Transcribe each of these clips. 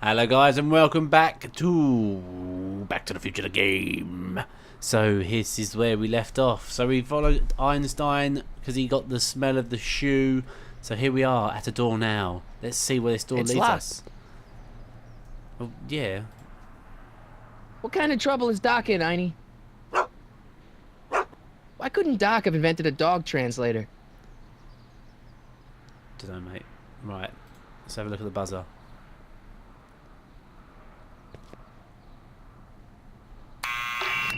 Hello guys and welcome back to the Future the game. So this is where we left off. So we followed Einstein because he got the smell of the shoe. So here we are at a door now. Let's see where this door leads us. Well, yeah. What kind of trouble is Doc in, Einie? Why couldn't Doc have invented a dog translator? Dunno, mate. Right. Let's have a look at the buzzer.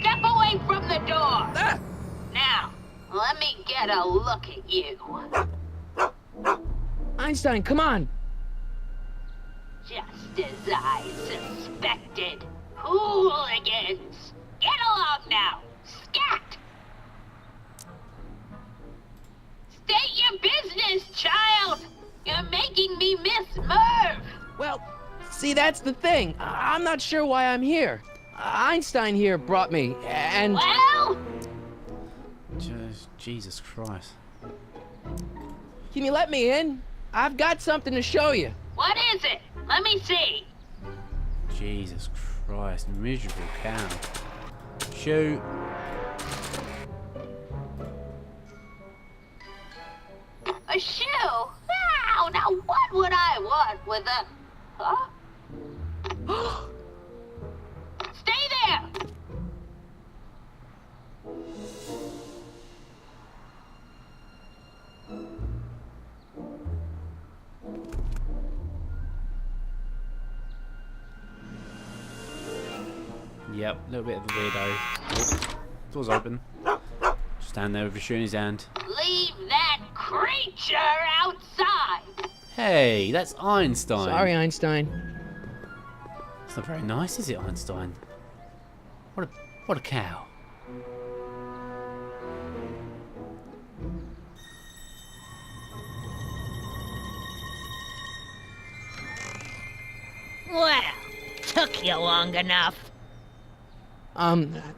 Step away from the door! Now, let me get a look at you. Einstein, come on! Just as I suspected. Hooligans! Get along now! Scat! State your business, child! You're making me miss Merv! Well, see, that's the thing. I'm not sure why I'm here. Einstein here brought me, and... Well? Jesus Christ. Can you let me in? I've got something to show you. What is it? Let me see. Jesus Christ. Miserable cow. Shoot. A shoe? Wow, now what would I want with a... Huh? Stay there! Yep, a little bit of a weirdo. Oh, door's open. Stand there with your shoe in his hand. Leave that creature outside! Hey, that's Einstein. Sorry, Einstein. It's not very nice, is it, Einstein? What a cow. Well, took you long enough.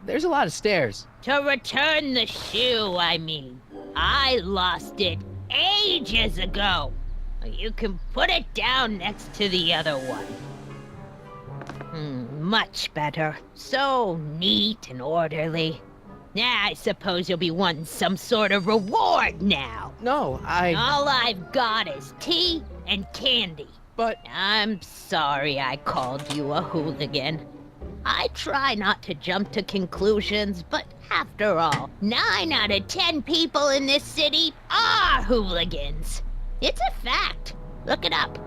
There's a lot of stairs. To return the shoe, I mean. I lost it ages ago. You can put it down next to the other one. Much better. So neat and orderly. Yeah, I suppose you'll be wanting some sort of reward now. No, All I've got is tea and candy. But... I'm sorry I called you a hooligan. I try not to jump to conclusions, but after all, 9 out of 10 people in this city are hooligans. It's a fact. Look it up.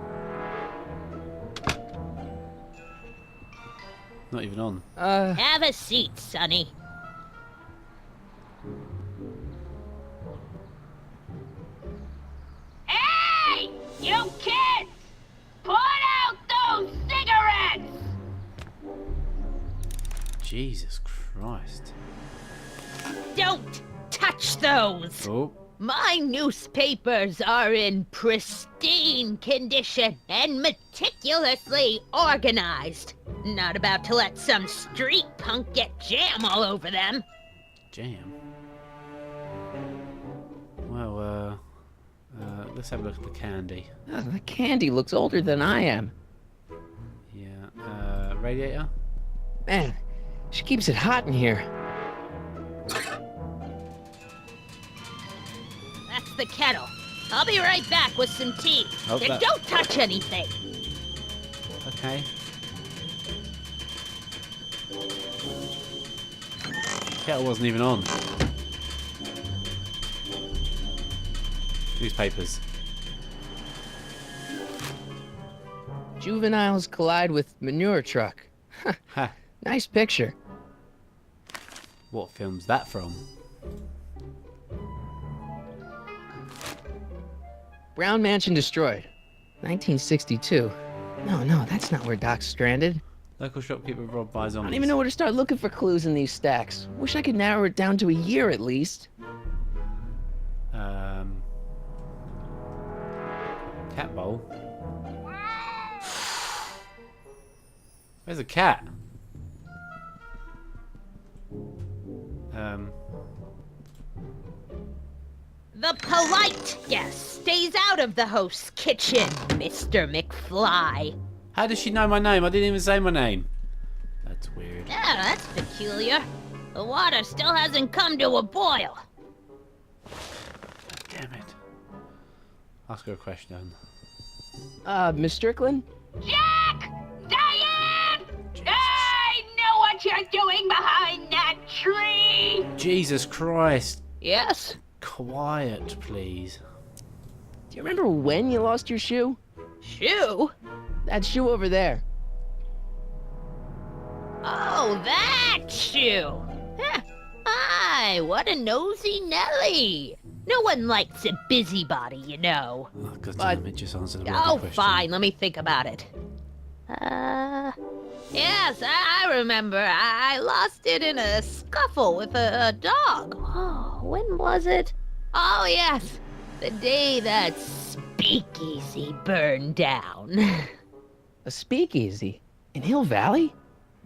Not even on. Have a seat, Sonny. Hey! You kids! Put out those cigarettes! Jesus Christ. Don't touch those! Oh. My newspapers are in pristine condition and meticulously organized. Not about to let some street punk get jam all over them. Jam? Well, let's have a look at the candy. the candy looks older than I am. Yeah, radiator? Man, she keeps it hot in here. That's the kettle. I'll be right back with some tea. Oh, And don't touch anything. Okay. Kettle wasn't even on. Newspapers. Juveniles collide with manure truck. Ha. Nice picture. What film's that from? Brown Mansion destroyed. 1962. No, that's not where Doc's stranded. Local shopkeeper robbed by zombies. I don't even know where to start looking for clues in these stacks. Wish I could narrow it down to a year at least. Cat bowl. Where's a cat? The polite guest stays out of the host's kitchen, Mr. McFly. How does she know my name? I didn't even say my name. That's weird. Yeah, that's peculiar. The water still hasn't come to a boil. Damn it. Ask her a question. Miss Strickland? Jack! Diane! I know what you're doing behind that tree! Jesus Christ. Yes? Quiet, please. Do you remember when you lost your shoe? Shoe? That shoe over there. Oh, that shoe! Huh. Hi, what a nosy Nelly! No one likes a busybody, you know. Oh, God But- damn it, just answer the Oh, bloody question. fine, let me think about it. Yes, I remember. I lost it in a scuffle with a dog. Oh, when was it? Oh, yes, the day that speakeasy burned down. A speakeasy? In Hill Valley?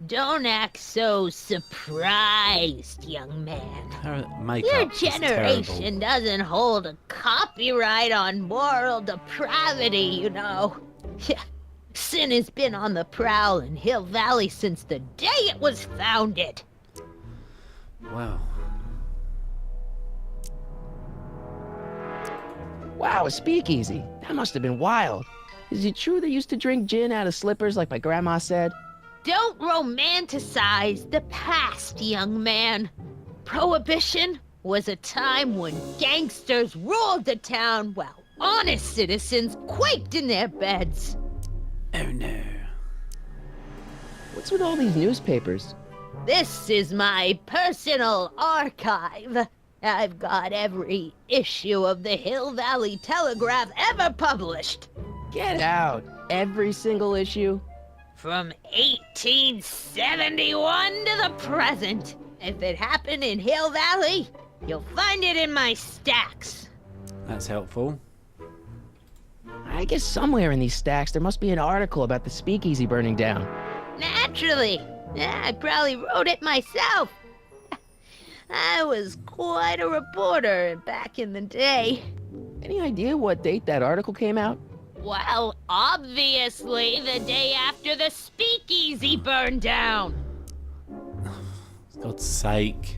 Don't act so surprised, young man. Her makeup Your is generation terrible. doesn't hold a copyright on moral depravity, you know. Sin has been on the prowl in Hill Valley since the day it was founded. Wow. Wow, a speakeasy. That must have been wild. Is it true they used to drink gin out of slippers like my grandma said? Don't romanticize the past, young man. Prohibition was a time when gangsters ruled the town while honest citizens quaked in their beds. Oh no. What's with all these newspapers? This is my personal archive. I've got every issue of the Hill Valley Telegraph ever published. Get out. Every single issue? From 1871 to the present. If it happened in Hill Valley, you'll find it in my stacks. That's helpful. I guess somewhere in these stacks there must be an article about the speakeasy burning down. Naturally. I probably wrote it myself. I was quite a reporter back in the day. Any idea what date that article came out? Well, obviously the day after the speakeasy burned down. For God's sake.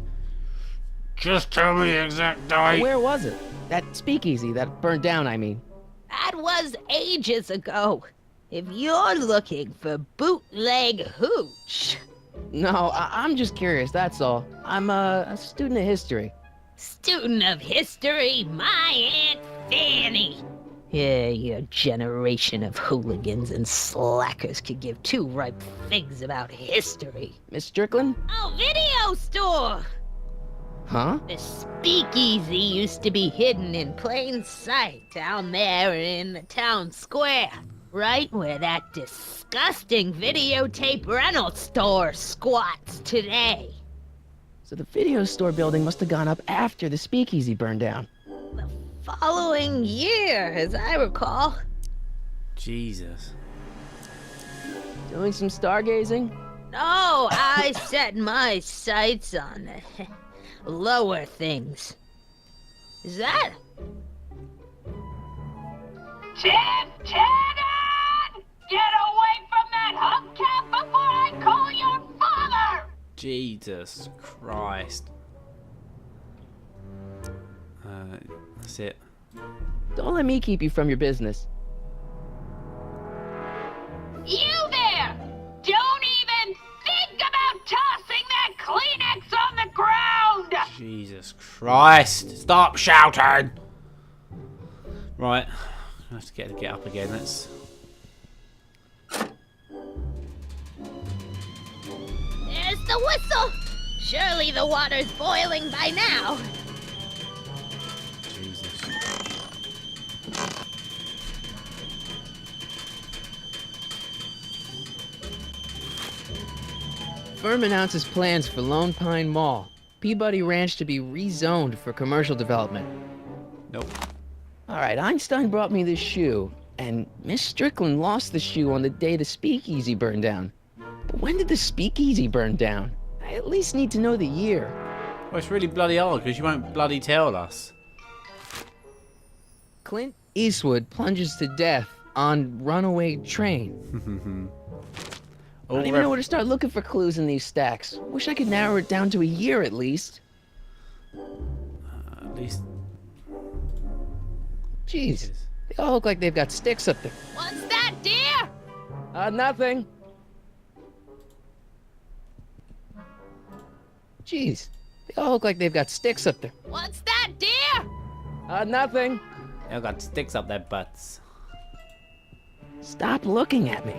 Just tell me the exact date. Where was it? That speakeasy that burned down, I mean. That was ages ago. If you're looking for bootleg hooch. No, I'm just curious, that's all. I'm a student of history. Student of history, my Aunt Fanny. Yeah, your generation of hooligans and slackers could give two ripe figs about history. Miss Strickland? Oh, video store! Huh? The speakeasy used to be hidden in plain sight down there in the town square. Right where that disgusting videotape rental store squats today. So the video store building must have gone up after the speakeasy burned down. The following year, as I recall. Jesus. Doing some stargazing? No, I set my sights on lower things. Is that? Tannen! Get away from that hubcap before I call your father! Jesus Christ. That's it. Don't let me keep you from your business. You there! Don't even think about tossing that Kleenex on the ground! Jesus Christ. Stop shouting. Right. I have to get up again. Let's. There's the whistle! Surely the water's boiling by now. Jesus. Firm announces plans for Lone Pine Mall. Peabody Ranch to be rezoned for commercial development. Nope. Alright, Einstein brought me this shoe, and Miss Strickland lost the shoe on the day the speakeasy burned down. But when did the speakeasy burn down? I at least need to know the year. Well, it's really bloody hard because you won't bloody tell us. Clint Eastwood plunges to death on runaway train. I don't even know where to start looking for clues in these stacks. Wish I could narrow it down to a year at least. At least. Jeez, they all look like they've got sticks up there. What's that, dear? Nothing. Jeez, they all look like they've got sticks up there. What's that, dear? Nothing. They all got sticks up their butts. Stop looking at me.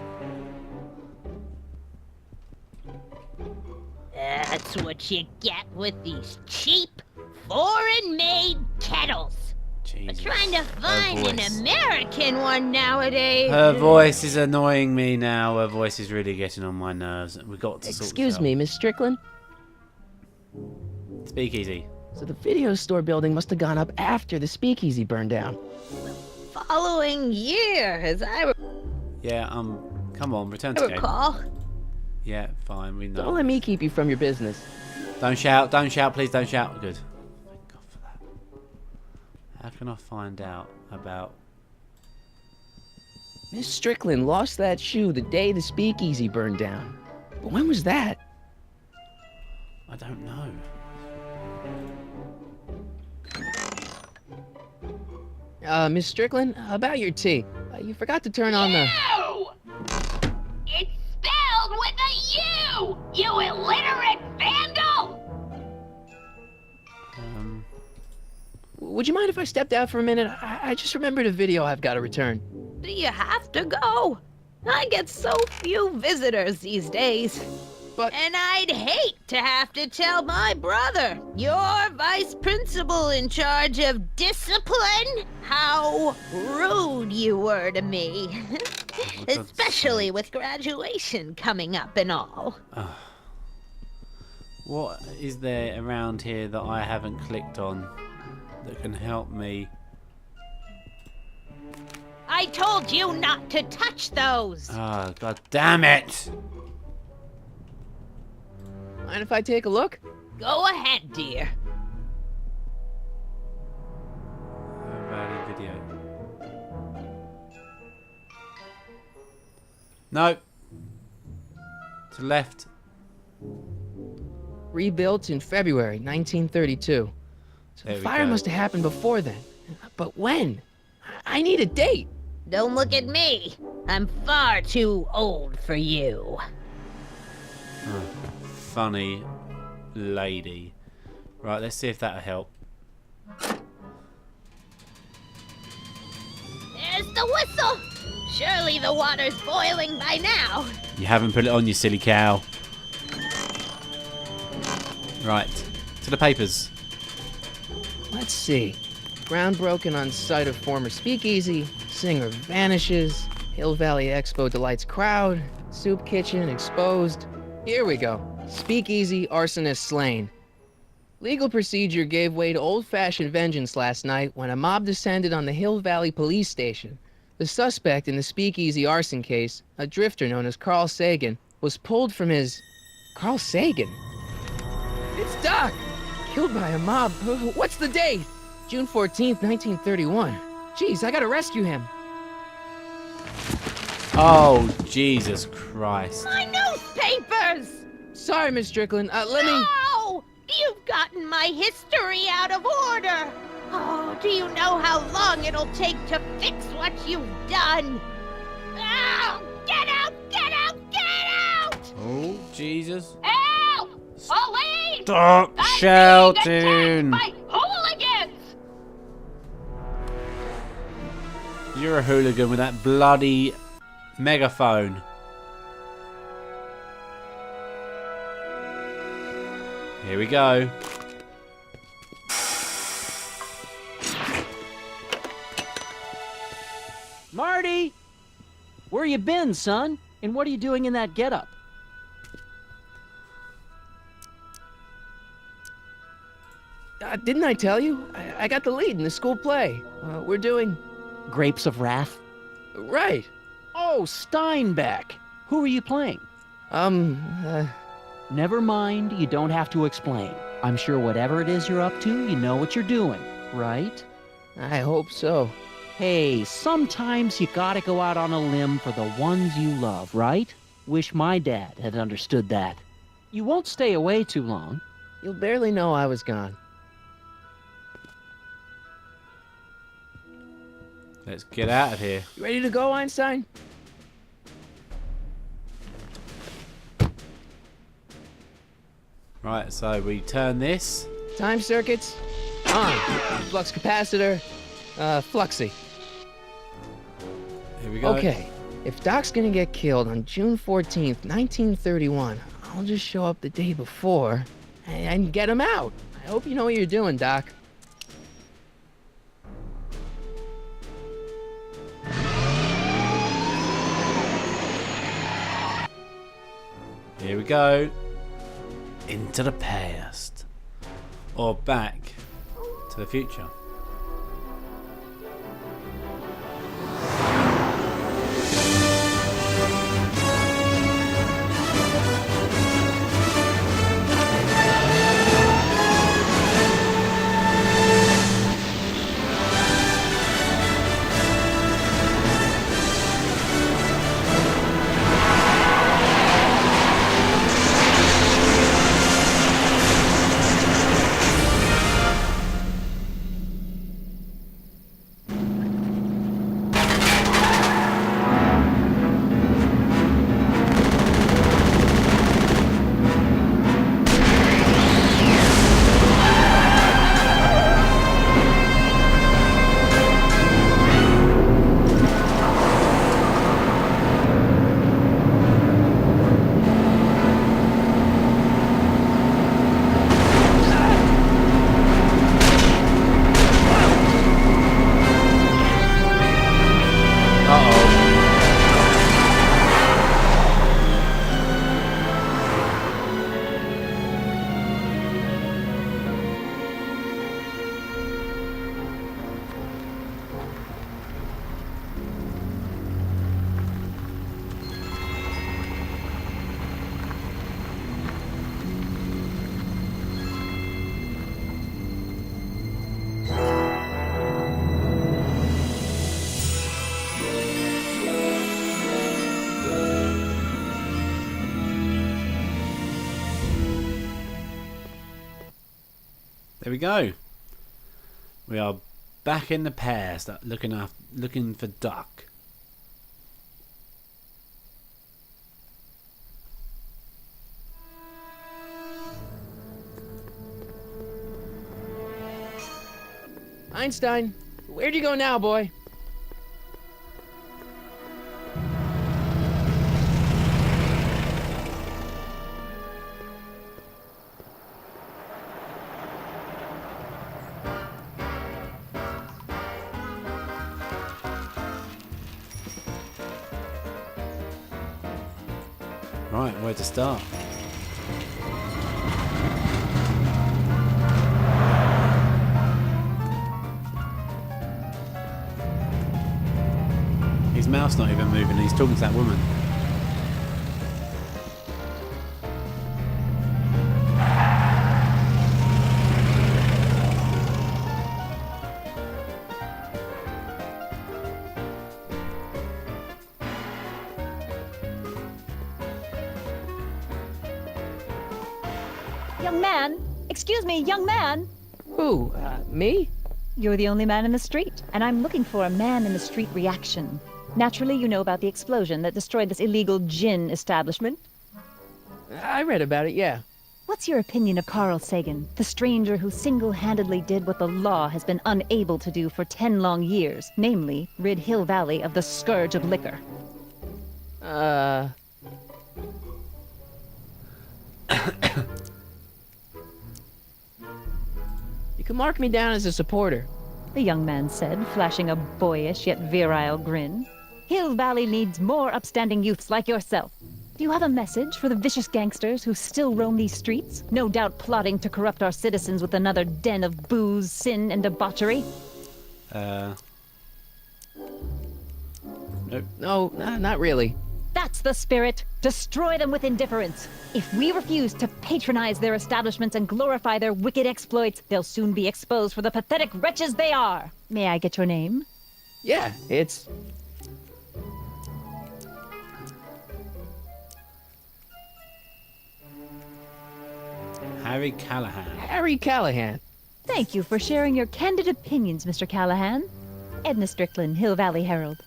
That's what you get with these cheap, foreign-made kettles. Jesus. I'm trying to find an voice. American one nowadays. Her voice is annoying me now. Her voice is really getting on my nerves. We've got to sort Excuse this out. me, Miss Strickland. Speakeasy. So the video store building must have gone up after the speakeasy burned down. Following year, as I Yeah, come on, return to game. recall. Yeah, fine, we know. Don't let me keep you from your business. Don't shout, please don't shout. Good. Thank God for that. How can I find out about... Miss Strickland lost that shoe the day the speakeasy burned down. But when was that? I don't know. Miss Strickland, about your tea. You forgot to turn on the... U! It's spelled with a U! You illiterate vandal! Would you mind if I stepped out for a minute? I just remembered a video I've got to return. Do you have to go? I get so few visitors these days. But... And I'd hate to have to tell my brother, your vice principal in charge of discipline, how rude you were to me. Especially with graduation coming up and all. What is there around here that I haven't clicked on that can help me? I told you not to touch those. Ah, God damn it! Mind if I take a look? Go ahead, dear. Valid video. No. To left. Rebuilt in February 1932. So There the we fire go. must have happened before then. But when? I need a date. Don't look at me. I'm far too old for you. Funny lady. Right, let's see if that'll help. There's the whistle. Surely the water's boiling by now. You haven't put it on, you silly cow. Right, to the papers. Let's see. Ground broken on site of former speakeasy. Singer vanishes. Hill Valley Expo delights crowd. Soup kitchen exposed. Here we go. Speakeasy arsonist slain. Legal procedure gave way to old-fashioned vengeance last night when a mob descended on the Hill Valley police station. The suspect in the speakeasy arson case, a drifter known as Carl Sagan, was pulled from his... Carl Sagan? It's Doc! Killed by a mob. What's the date? June 14th, 1931. Jeez, I gotta rescue him. Oh, Jesus Christ. My newspapers! Sorry, Miss Strickland. Let me... No! You've gotten my history out of order! Oh, do you know how long it'll take to fix what you've done? Oh, get out! Get out! Get out! Oh, Jesus. Help! Police! Stop I'm being attacked shouting! by hooligans! You're a hooligan with that bloody megaphone. Here we go. Marty! Where you been, son? And what are you doing in that getup? Didn't I tell you? I got the lead in the school play. We're doing... Grapes of Wrath? Right. Oh, Steinbeck! Who are you playing? Never mind, you don't have to explain. I'm sure whatever it is you're up to, you know what you're doing, right? I hope so. Hey, sometimes you gotta go out on a limb for the ones you love, right? Wish my dad had understood that. You won't stay away too long. You'll barely know I was gone. Let's get out of here. You ready to go, Einstein? Right, so we turn this. Time circuits on. Flux capacitor, fluxy. Here we go. Okay, if Doc's gonna get killed on June 14th, 1931, I'll just show up the day before and get him out. I hope you know what you're doing, Doc. Here we go. Into the past. Or back to the future. There we go. We are back in the past, looking for Duck. Einstein, where'd you go now, boy? Right, where to start? His mouth's not even moving, he's talking to that woman. Young man! Excuse me, young man! Who, me? You're the only man in the street, and I'm looking for a man-in-the-street reaction. Naturally, you know about the explosion that destroyed this illegal gin establishment. I read about it, yeah. What's your opinion of Carl Sagan, the stranger who single-handedly did what the law has been unable to do for 10 long years, namely, rid Hill Valley of the scourge of liquor? You can mark me down as a supporter. The young man said, flashing a boyish yet virile grin. Hill Valley needs more upstanding youths like yourself. Do you have a message for the vicious gangsters who still roam these streets, no doubt plotting to corrupt our citizens with another den of booze, sin, and debauchery? Nope. No, not really. That's the spirit. Destroy them with indifference. If we refuse to patronize their establishments and glorify their wicked exploits, they'll soon be exposed for the pathetic wretches they are. May I get your name? Yeah, it's... Harry Callahan. Harry Callahan. Thank you for sharing your candid opinions, Mr. Callahan. Edna Strickland, Hill Valley Herald.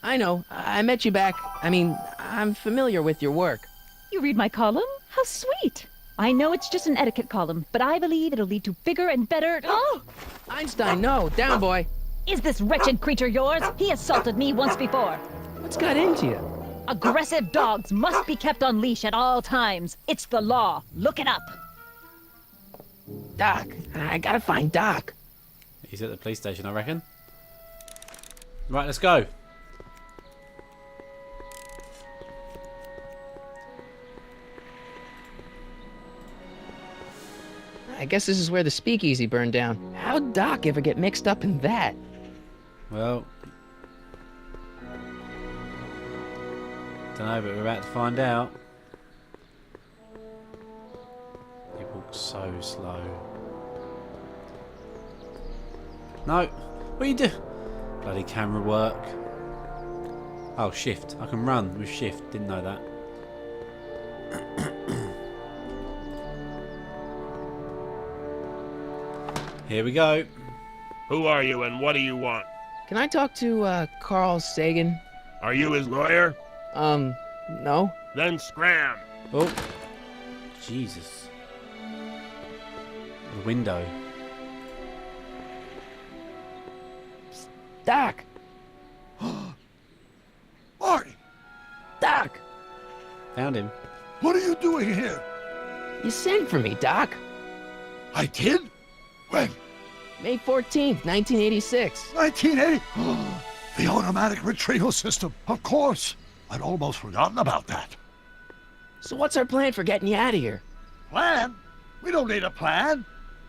I know. I met you back. I mean, I'm familiar with your work. You read my column? How sweet! I know it's just an etiquette column, but I believe it'll lead to bigger and better... Oh! Einstein, no. Down, boy. Is this wretched creature yours? He assaulted me once before. What's got into you? Aggressive dogs must be kept on leash at all times. It's the law. Look it up. Doc. I gotta find Doc. He's at the police station, I reckon. Right, let's go. I guess this is where the speakeasy burned down. How'd Doc ever get mixed up in that? Well, don't know, but we're about to find out. He walks so slow. No, what are you doing? Bloody camera work. Oh, shift. I can run with shift. Didn't know that. Here we go. Who are you and what do you want? Can I talk to, Carl Sagan? Are you his lawyer? No. Then scram. Oh, Jesus. The window. Doc! Marty, Doc! Found him. what are you doing here? You sent for me, Doc. I did? When? May 14th, 1986. 1980? The automatic retrieval system. Of course. I'd almost forgotten about that. So what's our plan for getting you out of here? Plan? We don't need a plan.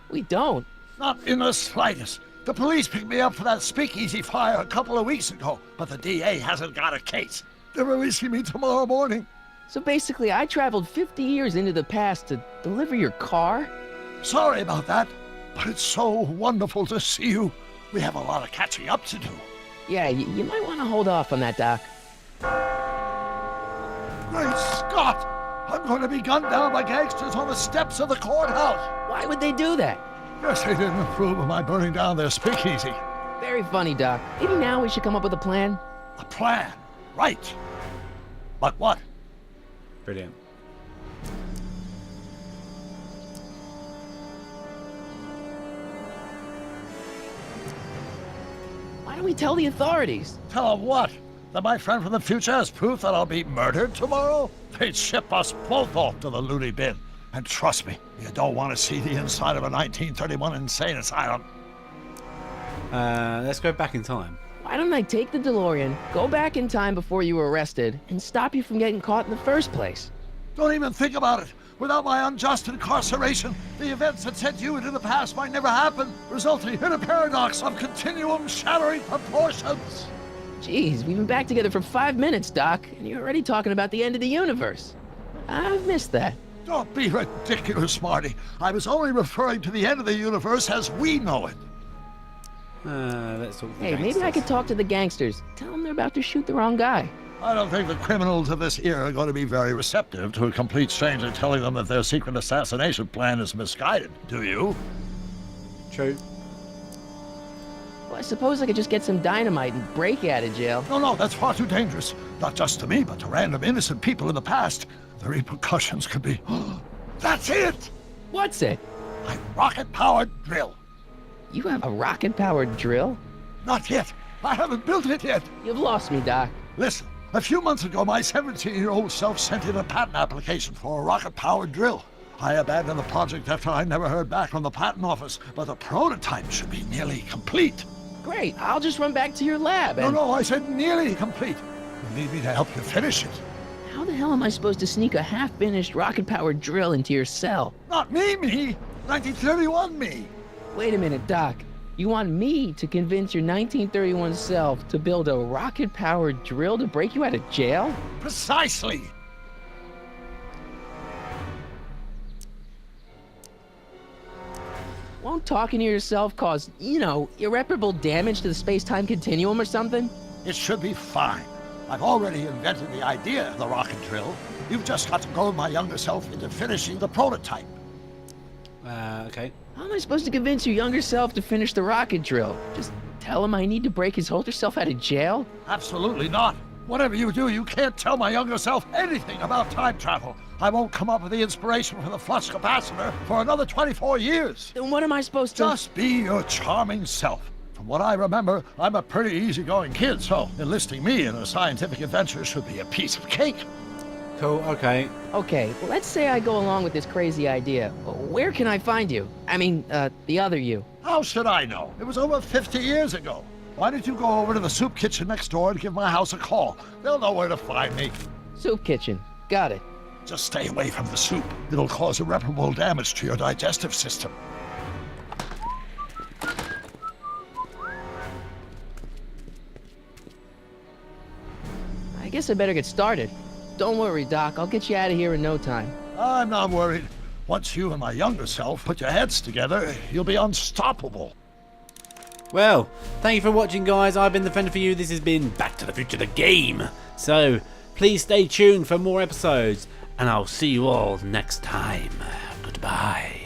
We don't. Not in the slightest. The police picked me up for that speakeasy fire a couple of weeks ago, but the DA hasn't got a case. They're releasing me tomorrow morning. So basically, I traveled 50 years into the past to deliver your car? Sorry about that, but it's so wonderful to see you. We have a lot of catching up to do. Yeah, you might want to hold off on that, Doc. Great Scott! I'm going to be gunned down by gangsters on the steps of the courthouse. Why would they do that? Guess they didn't approve of my burning down their speakeasy. Very funny, Doc. Maybe now we should come up with a plan. A plan, right. But what? Brilliant. Why don't we tell the authorities? Tell them what? That my friend from the future has proof that I'll be murdered tomorrow? They'd ship us both off to the loony bin. And trust me, you don't want to see the inside of a 1931 insane asylum. Let's go back in time. Why don't I take the DeLorean, go back in time before you were arrested, and stop you from getting caught in the first place? Don't even think about it. Without my unjust incarceration, the events that sent you into the past might never happen, resulting in a paradox of continuum shattering proportions. Jeez, we've been back together for 5 minutes, Doc, and you're already talking about the end of the universe. I've missed that. Don't be ridiculous, Marty. I was only referring to the end of the universe as we know it. Let's talk to the Hey, maybe I gangsters. could talk to the gangsters. Tell them they're about to shoot the wrong guy. I don't think the criminals of this era are going to be very receptive to a complete stranger telling them that their secret assassination plan is misguided. Do you? True. Well, I suppose I could just get some dynamite and break you out of jail. No, that's far too dangerous. Not just to me, but to random innocent people in the past. The repercussions could be... That's it! What's it? My rocket-powered drill. You have a rocket-powered drill? Not yet. I haven't built it yet. You've lost me, Doc. Listen, a few months ago, my 17-year-old self sent in a patent application for a rocket-powered drill. I abandoned the project after I never heard back from the patent office, but the prototype should be nearly complete. Great, I'll just run back to your lab and... No, I said nearly complete. You need me to help you finish it. How the hell am I supposed to sneak a half-finished rocket-powered drill into your cell? Not me. 1931 me. Wait a minute, Doc. You want me to convince your 1931 self to build a rocket-powered drill to break you out of jail? Precisely. Won't talking to yourself cause, irreparable damage to the space-time continuum or something? It should be fine. I've already invented the idea of the rocket drill. You've just got to goad my younger self into finishing the prototype. Okay. How am I supposed to convince your younger self to finish the rocket drill? Just tell him I need to break his older self out of jail? Absolutely not. Whatever you do, you can't tell my younger self anything about time travel. I won't come up with the inspiration for the flux capacitor for another 24 years. Then what am I supposed to... Just be your charming self. From what I remember, I'm a pretty easygoing kid, so enlisting me in a scientific adventure should be a piece of cake. Cool, okay. Okay, well, let's say I go along with this crazy idea. Where can I find you? I mean, the other you. How should I know? It was over 50 years ago. Why don't you go over to the soup kitchen next door and give my house a call? They'll know where to find me. Soup kitchen. Got it. Just stay away from the soup. It'll cause irreparable damage to your digestive system. I guess I better get started. Don't worry, Doc. I'll get you out of here in no time. I'm not worried. Once you and my younger self put your heads together, you'll be unstoppable. Well, thank you for watching, guys. I've been the Fender for you. This has been Back to the Future the game. So, please stay tuned for more episodes, and I'll see you all next time. Goodbye.